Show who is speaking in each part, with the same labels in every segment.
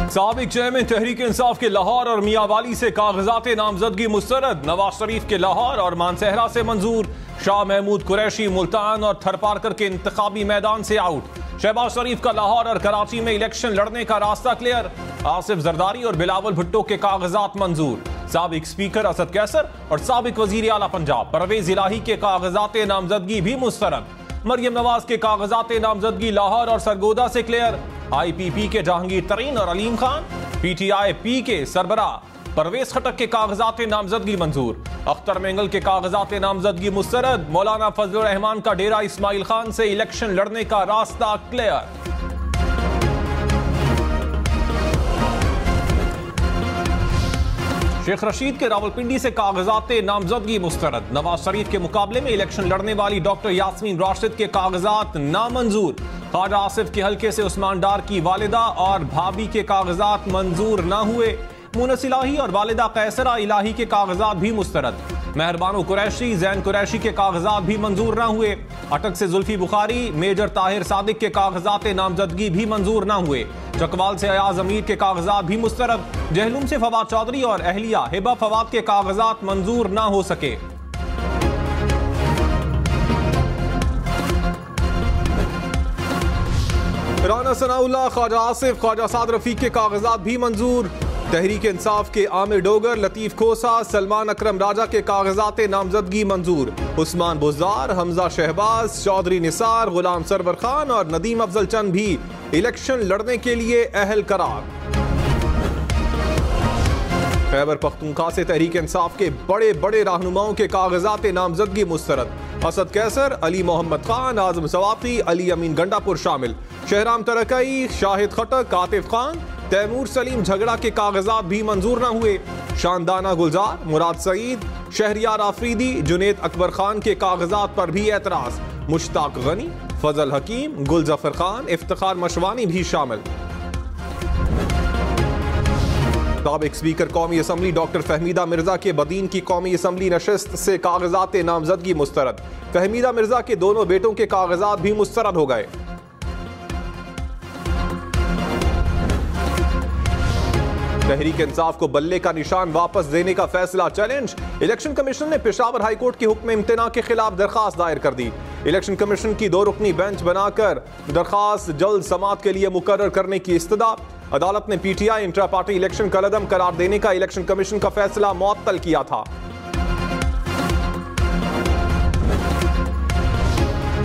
Speaker 1: साबिक चेयरमैन तहरीक इंसाफ के लाहौर और मियांवाली से कागजात नामजदगी मुस्तरद। नवाज शरीफ के लाहौर और मानसहरा से मंजूर। शाह महमूद कुरैशी मुल्तान और थरपारकर के इंतखाबी मैदान से आउट। शहबाज शरीफ का लाहौर और कराची में इलेक्शन लड़ने का रास्ता क्लियर। आसिफ जरदारी और बिलावल भुट्टो के कागजात मंजूर। साबिक स्पीकर असद कैसर और साबिक वजीर आला पंजाब परवेज इलाही के कागजात नामजदगी भी मुस्तरद। मरियम नवाज के कागजात नामजदगी लाहौर और सरगोदा से क्लियर। IPP के जहांगीर तरीन और अलीम खान, PTI P के सरबराह परवेज खटक के कागजात नामजदगी मंजूर। अख्तर मेंगल के कागजात नामजदगी मुस्तरद। मौलाना फजलुर रहमान का डेरा इस्माइल खान से इलेक्शन लड़ने का रास्ता क्लियर। शेख रशीद के रावलपिंडी से कागजात नामजदगी मुस्तरद। नवाज शरीफ के मुकाबले में इलेक्शन लड़ने वाली डॉक्टर यास्मीन राशिद के कागजात नामंजूर। ख्वाजा आसिफ के हल्के से उस्मान डार की वालिदा और भाभी के कागजात मंजूर न हुए। मुनस इलाही और वालिदा कैसरा इलाही के कागजात भी मुस्तरद। मेहरबानो कुरैशी जैन कुरैशी के कागजात भी मंजूर न हुए। अटक से जुल्फी बुखारी मेजर ताहिर सादिक के कागजात नामजदगी भी मंजूर न हुए। चकवाल से अयाज अमीर के कागजात भी मुस्तरद। जहलुम से फवाद चौधरी और अहलिया हिबा फवाद के कागजात मंजूर न हो सके। राना सनाउल्लाह ख्वाजा आसिफ ख्वाजा साद रफीक के कागजात भी मंजूर। तहरीक इंसाफ के आमिर डोगर लतीफ खोसा सलमान अकरम राजा के कागजात नामजदगी मंजूर। उस्मान बुज़दार हमजा शहबाज चौधरी निसार गुलाम सरवर खान और नदीम अफजल चंद भी इलेक्शन लड़ने के लिए अहल करार। खैबर पख्तूनख्वा से तहरीक इंसाफ के बड़े बड़े रहनुमाओं के कागजात नामजदगी मुस्तरद। असद कैसर अली मोहम्मद खान आजम सवाती अली अमीन गंडापुर शामिल। शहराम तरकई शाहिद खटक आतिफ खान तैमूर सलीम झगड़ा के कागजात भी मंजूर न हुए। शानदाना गुलजार मुराद सईद शहरियार आफरीदी जुनेद अकबर खान के कागजात पर भी एतराज। मुश्ताक गनी फजल हकीम गुल जफर खान इफ्तिखार मशवानी भी शामिल। साबिक स्पीकर कौमी असम्बली डॉक्टर फहमीदा मिर्जा के बदीन की कौमी असम्बली नशस्त से कागजात नामजदगी मुस्तरद। फहमीदा मिर्जा के दोनों बेटों के कागजात भी मुस्तरद हो गए। तहरीक इंसाफ को बल्ले का निशान वापस देने का फैसला चैलेंज। इलेक्शन कमीशन ने पेशावर हाईकोर्ट के हुक्म इम्तना के खिलाफ दरखास्त दायर कर दी। इलेक्शन कमीशन की 2 रुकनी बेंच बनाकर दरखास्त जल्द समाअत के लिए मुकर्रर करने की इस्तदा। अदालत ने PTI इंट्रा पार्टी इलेक्शन कलअदम करार देने का इलेक्शन कमीशन का फैसला मुअत्तल किया था।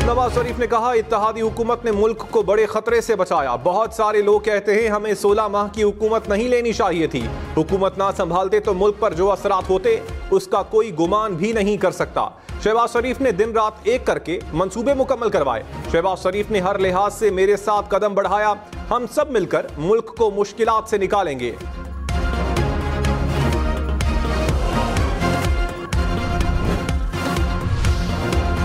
Speaker 1: नवाज शरीफ ने कहा इत्तेहादी हुकूमत ने मुल्क को बड़े खतरे से बचाया। बहुत सारे लोग कहते हैं हमें 16 माह की हुकूमत नहीं लेनी चाहिए थी। हुकूमत ना संभालते तो मुल्क पर जो असरात होते उसका कोई गुमान भी नहीं कर सकता। शहबाज शरीफ ने दिन रात एक करके मंसूबे मुकम्मल करवाए। शहबाज शरीफ ने हर लिहाज से मेरे साथ कदम बढ़ाया। हम सब मिलकर मुल्क को मुश्किलात से निकालेंगे।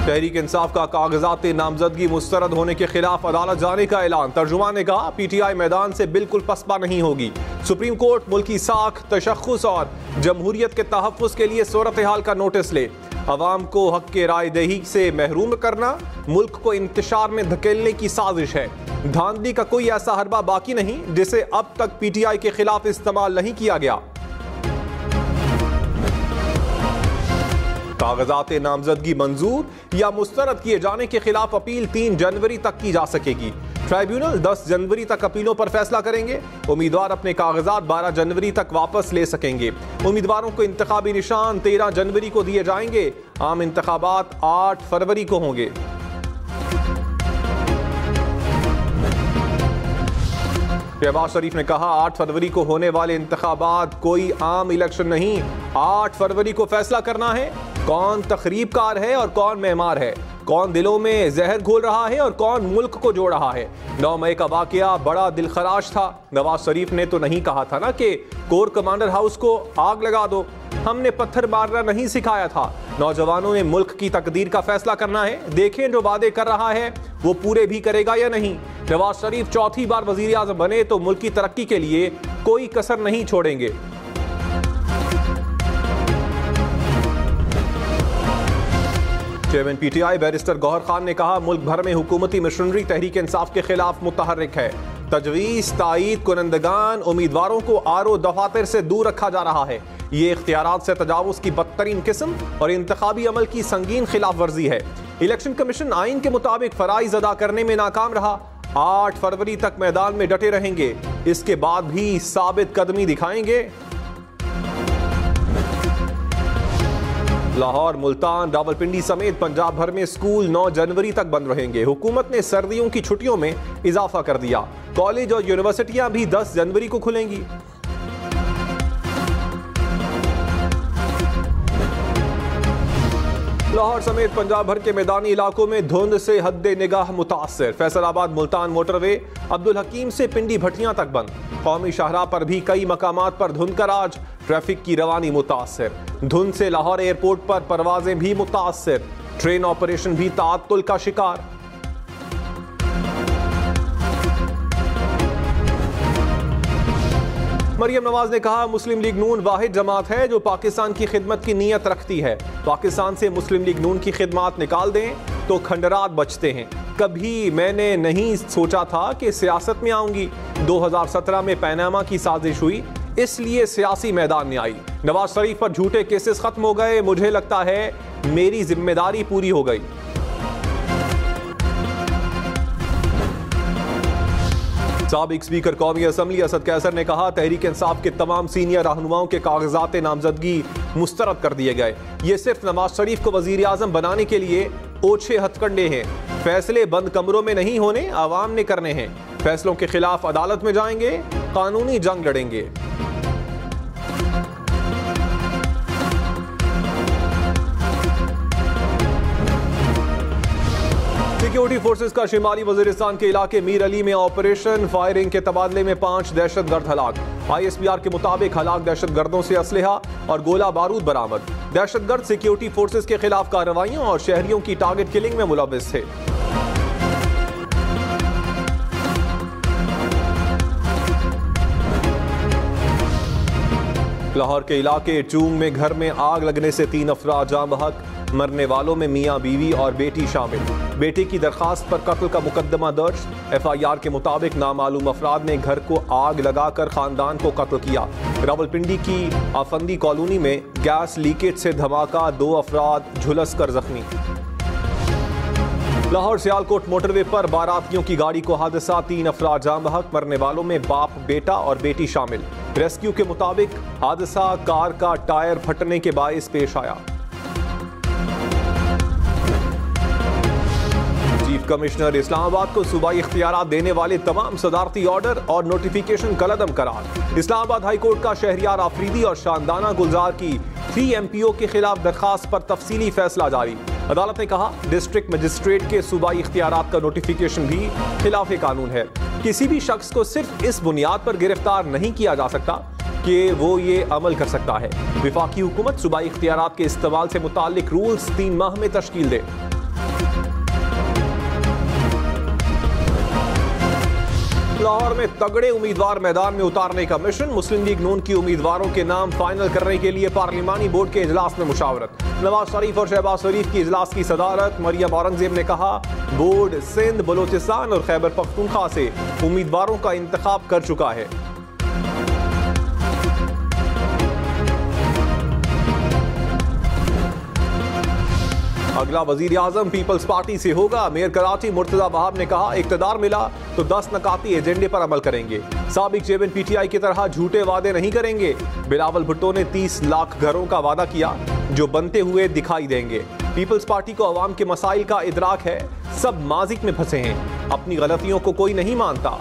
Speaker 1: तहरीक इंसाफ का कागजात नामजदगी मुस्तरद होने के खिलाफ अदालत जाने का ऐलान। तर्जुमान ने कहा PTI मैदान से बिल्कुल पसपा नहीं होगी। सुप्रीम कोर्ट मुल्की साख तशख्खुस और जमहूरियत के तहफ़्फ़ुज़ के लिए सूरत हाल का नोटिस ले। अवाम को हक के राय दही से महरूम करना मुल्क को इंतशार में धकेलने की साजिश है। धांधली का कोई ऐसा हरबा बाकी नहीं जिसे अब तक PTI के खिलाफ इस्तेमाल नहीं किया गया। कागजात नामजदगी मंजूर या मुस्तरद किए जाने के खिलाफ अपील 3 जनवरी तक की जा सकेगी। ट्राइब्यूनल 10 जनवरी तक अपीलों पर फैसला करेंगे। उम्मीदवार अपने कागजात 12 जनवरी तक वापस ले सकेंगे। उम्मीदवारों को इंतखाबी निशान 13 जनवरी को दिए जाएंगे। आम इंतखाबात 8 फरवरी को होंगे। शहबाज शरीफ ने कहा 8 फरवरी को होने वाले इंतखाबात कोई आम इलेक्शन नहीं। 8 फरवरी को फैसला करना है कौन तखरीबकार है और कौन मेहमार है, कौन दिलों में जहर घोल रहा है और कौन मुल्क को जोड़ रहा है। 9 मई का वाकया बड़ा दिलखराश था। नवाज शरीफ ने तो नहीं कहा था ना कि कोर कमांडर हाउस को आग लगा दो। हमने पत्थर मारना नहीं सिखाया था। नौजवानों ने मुल्क की तकदीर का फैसला करना है। देखें जो वादे कर रहा है वो पूरे भी करेगा या नहीं। नवाज शरीफ चौथी बार वजीर आज़म बने तो मुल्क की तरक्की के लिए कोई कसर नहीं छोड़ेंगे। Chairman PTI barrister Gohar Khan ने कहा मुल्क भर में हुकूमती मशीनरी तहरीक इंसाफ के खिलाफ मुतहर्रिक है। तजवीज़ तायीद कुनंदगान उम्मीदवारों को आरओ दफातर से दूर रखा जा रहा है। ये इख्तियारात से तजावुज़ की बदतरीन किस्म और इंतखाबी अमल की संगीन खिलाफ वर्जी है। इलेक्शन कमीशन आइन के मुताबिक फराइज अदा करने में नाकाम रहा। 8 फरवरी तक मैदान में डटे रहेंगे, इसके बाद भी साबित कदमी दिखाएंगे। लाहौर, मुल्तान, रावलपिंडी समेत पंजाब भर में स्कूल 9 जनवरी तक बंद रहेंगे। हुकूमत ने सर्दियों की छुट्टियों में इजाफा कर दिया। कॉलेज और यूनिवर्सिटियां भी 10 जनवरी को खुलेंगी। लाहौर समेत पंजाब भर के मैदानी इलाकों में धुंध से हद्दे निगाह मुतासर। फैसलाबाद मुल्तान मोटरवे अब्दुल हकीम से पिंडी भटियां तक बंद। कौमी शाहराह पर भी कई मकामात पर धुंध का राज। ट्रैफिक की रवानी मुतासर। धुंध से लाहौर एयरपोर्ट पर परवाजें भी मुतासर। ट्रेन ऑपरेशन भी ताअत्तुल का शिकार। मरियम नवाज ने कहा, मुस्लिम लीग नून वाहिद जमात है जो पाकिस्तान की खिदमत की नीयत रखती है। पाकिस्तान से मुस्लिम लीग नून की खिदमत निकाल दें तो खंडरात बचते हैं। कभी मैंने नहीं सोचा था कि सियासत में आऊंगी। 2017 में पैनामा की साजिश हुई, इसलिए सियासी मैदान में आई। नवाज शरीफ पर झूठे केसेस खत्म हो गए। मुझे लगता है मेरी जिम्मेदारी पूरी हो गई। साबिक स्पीकर कौमी असम्बली असद कैसर ने कहा, तहरीक इंसाफ के तमाम सीनियर रहनुमाओं के कागजात नामजदगी मुस्तरद कर दिए गए। ये सिर्फ नवाज शरीफ को वजीर आजम बनाने के लिए ओछे हथकंडे हैं। फैसले बंद कमरों में नहीं होने, आवाम ने करने हैं। फैसलों के खिलाफ अदालत में जाएंगे, कानूनी जंग लड़ेंगे। सिक्योरिटी फोर्सेस का शिमाली वजीरिस्तान के इलाके मीर अली में ऑपरेशन। फायरिंग के तबादले में 5 दहशतगर्द हलाक। ISPR के मुताबिक हलाक दहशतगर्दों से असलहा और गोला बारूद बरामद। दहशतगर्द सिक्योरिटी फोर्सेस के खिलाफ कार्रवाइयों और शहरियों की टारगेट किलिंग में मुलव्विस थे। लाहौर के इलाके चूंग में घर में आग लगने से 3 अफराद जाँ बहक। मरने वालों में मियां बीवी और बेटी शामिल। बेटे की दरखास्त पर कत्ल का मुकदमा दर्ज। FIR के मुताबिक नामालूम अफराद ने घर को आग लगाकर खानदान को कत्ल किया। रावलपिंडी की आफंदी कॉलोनी में गैस लीकेज से धमाका, 2 अफराद झुलस कर जख्मी। लाहौर सियालकोट मोटरवे पर बारातियों की गाड़ी को हादसा, 3 अफराद जाँ बहक। मरने वालों में बाप, बेटा और बेटी शामिल। रेस्क्यू के मुताबिक हादसा कार का टायर फटने के बाइस पेश आया। चीफ कमिश्नर इस्लामाबाद को सूबाई इख्तियारात देने वाले तमाम सदारती ऑर्डर और नोटिफिकेशन कलअदम करार। इस्लामाबाद हाई कोर्ट का शहरियार आफरीदी और शानदाना गुलजार की 3 MPO के खिलाफ दरखास्त पर तफसीली फैसला जारी। अदालत ने कहा, डिस्ट्रिक्ट मजिस्ट्रेट के सूबाई इख्तियारात का नोटिफिकेशन भी खिलाफ कानून है। किसी भी शख्स को सिर्फ इस बुनियाद पर गिरफ्तार नहीं किया जा सकता कि वो ये अमल कर सकता है। विफाकी हुकूमत सूबाई इख्तियारात के इस्तेमाल से मुताल्लिक रूल्स 3 माह में तश्कील दे। लाहौर में तगड़े उम्मीदवार मैदान में उतारने का मिशन। मुस्लिम लीग नून की उम्मीदवारों के नाम फाइनल करने के लिए पार्लिमानी बोर्ड के इजलास में मुशावरत। नवाज शरीफ और शहबाज शरीफ की इजलास की सदारत। मरियम औरंगजेब ने कहा, बोर्ड सिंध, बलोचिस्तान और खैबर पख्तूनख्वा से उम्मीदवारों का इंतखाब कर चुका है। अगला वजीर आजम पीपल्स पार्टी से होगा। मेयर कराची मुर्तजा वहाब ने कहा, इक्तदार मिला तो 10 नकाती एजेंडे पर अमल करेंगे। साबिक चेयरमैन PTI की तरह झूठे वादे नहीं करेंगे। बिलावल भुट्टो ने 30 लाख घरों का वादा किया जो बनते हुए दिखाई देंगे। पीपल्स पार्टी को अवाम के मसाइल का इदराक है, सब माजिक में फंसे हैं, अपनी गलतियों को कोई नहीं मानता।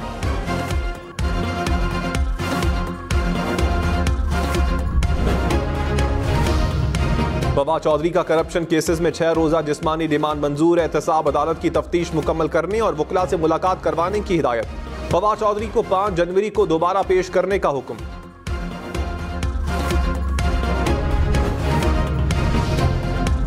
Speaker 1: बाबा चौधरी का करप्शन केसेस में 6 रोजा जिस्मानी रिमांड मंजूर। एहतसाब अदालत की तफ्तीश मुकम्मल करने और वकला से मुलाकात करवाने की हिदायत। बाबा चौधरी को 5 जनवरी को दोबारा पेश करने का हुक्म।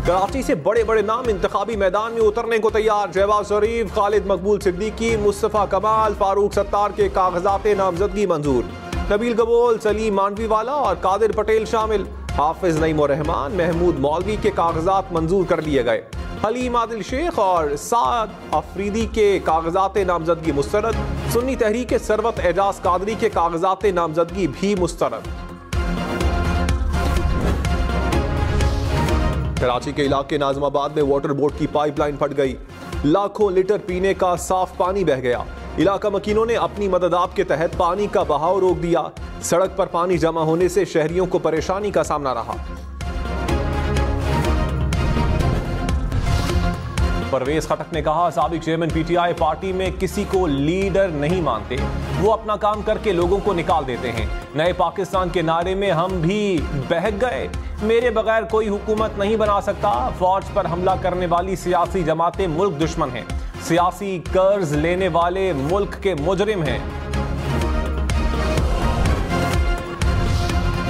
Speaker 1: कराची से बड़े बड़े नाम इंतखाबी मैदान में उतरने को तैयार। शहबाज शरीफ, खालिद मकबूल सिद्दीकी, मुस्तफा कमाल, फारूक सत्तार के कागजात नामजदगी मंजूर। नबील गबोल, सलीम मांडवीवाला और कादिर पटेल शामिल। हाफिज नईम और रहमान, महमूद मौलवी के कागजात मंजूर कर लिए गए। हलीम आदिल शेख और साद अफरीदी के कागजात नामजदगी मुस्तरद। सुन्नी तहरीक सरवत एजाज कादरी के कागजात नामजदगी भी मुस्तरद। कराची के इलाके नाजमाबाद में वाटर बोर्ड की पाइपलाइन फट गई, लाखों लीटर पीने का साफ पानी बह गया। इलाका मकीनों ने अपनी मदद आप के तहत पानी का बहाव रोक दिया। सड़क पर पानी जमा होने से शहरियों को परेशानी का सामना रहा। परवेज खटक ने कहा, साबिक चेयरमैन पीटीआई पार्टी में किसी को लीडर नहीं मानते, वो अपना काम करके लोगों को निकाल देते हैं। नए पाकिस्तान के नारे में हम भी बहक गए, मेरे बगैर कोई हुकूमत नहीं बना सकता। फौज पर हमला करने वाली सियासी जमातें मुल्क दुश्मन हैं, सियासी कर्ज लेने वाले मुल्क के मुजरिम हैं।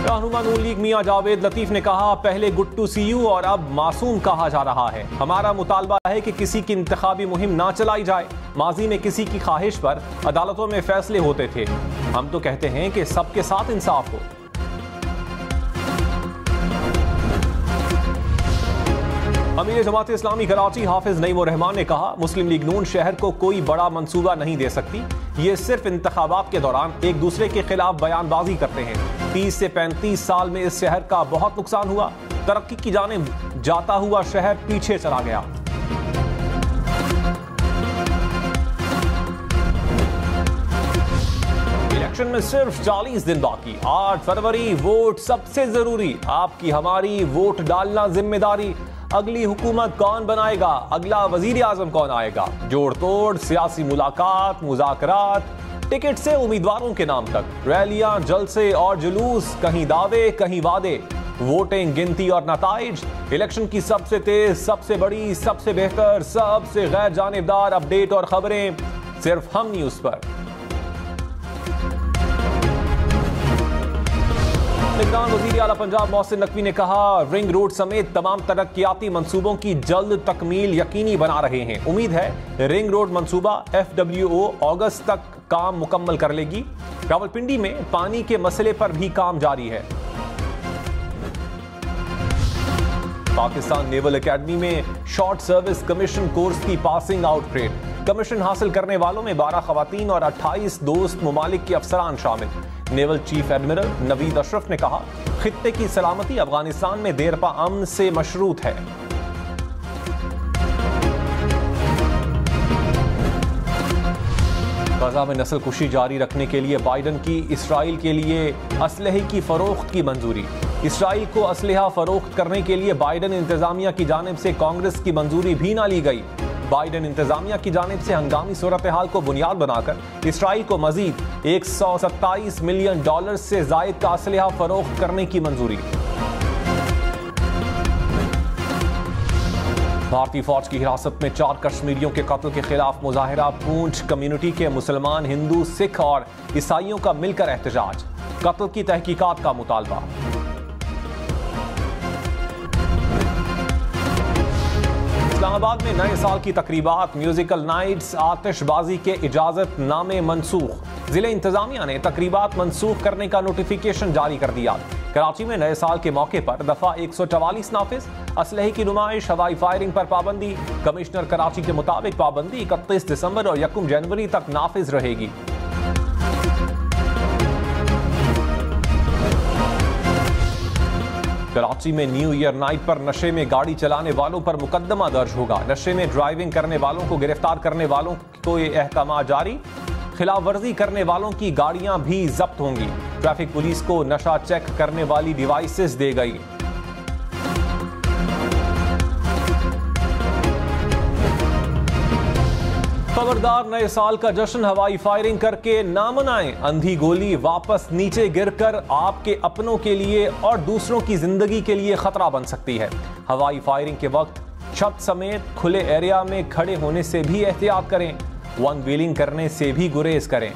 Speaker 1: रहनुमा नून लीग मियां जावेद लतीफ ने कहा, पहले गुड टू सी यू और अब मासूम कहा जा रहा है। हमारा मुतालबा है कि किसी की इंतखाबी मुहिम ना चलाई जाए। माजी में किसी की ख्वाहिश पर अदालतों में फैसले होते थे, हम तो कहते हैं कि सबके साथ इंसाफ हो। अमीर जमात इस्लामी कराची हाफिज नईमुर रहमान ने कहा, मुस्लिम लीग नून शहर को कोई बड़ा मंसूबा नहीं दे सकती। ये सिर्फ इंतखाबात के दौरान एक दूसरे के खिलाफ बयानबाजी करते हैं। 30 से 35 साल में इस शहर का बहुत नुकसान हुआ। तरक्की की जानिब जाता हुआ शहर पीछे चला गया। इलेक्शन में सिर्फ 40 दिन बाकी। 8 फरवरी वोट सबसे जरूरी। आपकी हमारी वोट डालना जिम्मेदारी। अगली हुकूमत कौन बनाएगा, अगला वजीर आजम कौन आएगा, जोड़ तोड़, सियासी मुलाकात, मुज़ाकरात, टिकट से उम्मीदवारों के नाम तक, रैलियां, जलसे और जुलूस, कहीं दावे कहीं वादे, वोटिंग, गिनती और नताइज। इलेक्शन की सबसे तेज, सबसे बड़ी, सबसे बेहतर, सबसे गैर जानिबदार अपडेट और खबरें सिर्फ हम न्यूज पर। निगरान वज़ीर आला पंजाब मोहसिन नकवी ने कहा, रिंग रोड समेत तमाम तरक्कियाती मंसूबों की जल्द तकमील यकीनी बना रहे हैं। उम्मीद है रिंग रोड मंसूबा FWO अगस्त तक काम मुकम्मल कर लेगी। रावलपिंडी में पानी के मसले पर भी काम जारी है। पाकिस्तान नेवल एकेडमी में शॉर्ट सर्विस कमीशन कोर्स की पासिंग आउट परेड। कमीशन हासिल करने वालों में 12 खवातीन और 28 दोस्त मुमालिक के अफसरान शामिल। Naval chief admiral Naveed Ashraf ने कहा, खित्ते की सलामती अफगानिस्तान में देरपा अमन से मशरूत है। गजा में नस्ल कुशी जारी रखने के लिए बाइडन की इसराइल के लिए असलहे की फरोख्त की मंजूरी। इसराइल को असलहा फरोख्त करने के लिए बाइडन इंतजामिया की जानिब से कांग्रेस की मंजूरी भी ना ली गई। बाइडन इंतजामिया की जानिब से हंगामी सूरत हाल को बुनियाद बनाकर इसराइल को मजीद $127 मिलियन से जायद का असलहा फरोख्त करने की मंजूरी। भारतीय फौज की हिरासत में 4 कश्मीरियों के कत्ल के खिलाफ मुजाहिरा। पूंछ कम्युनिटी के मुसलमान, हिंदू, सिख और ईसाइयों का मिलकर एहतजाज। कत्ल की तहकीकात का मुतालबा। इस्लामाबाद में नए साल की तकरीबात, म्यूजिकल नाइट्स, आतिशबाजी के इजाजत नामे मनसूख। जिले इंतजामिया ने तकरीबात मनसूख करने का नोटिफिकेशन जारी कर दिया। कराची में नए साल के मौके पर दफा 144 नाफिज। असलहे की नुमाइश, हवाई फायरिंग पर पाबंदी। कमिश्नर कराची के मुताबिक पाबंदी 31 दिसंबर और 1 जनवरी तक नाफिज रहेगी। कराची में न्यू ईयर नाइट पर नशे में गाड़ी चलाने वालों पर मुकदमा दर्ज होगा। नशे में ड्राइविंग करने वालों को गिरफ्तार करने वालों को ये अहकाम जारी। खिलाफ वर्जी करने वालों की गाड़ियां भी जब्त होंगी। ट्रैफिक पुलिस को नशा चेक करने वाली डिवाइसेस दे गई। खबरदार, नए साल का जश्न हवाई फायरिंग करके ना मनाएं। अंधी गोली वापस नीचे गिरकर आपके अपनों के लिए और दूसरों की जिंदगी के लिए खतरा बन सकती है। हवाई फायरिंग के वक्त छत समेत खुले एरिया में खड़े होने से भी एहतियात करें। वन व्हीलिंग करने से भी गुरेज करें।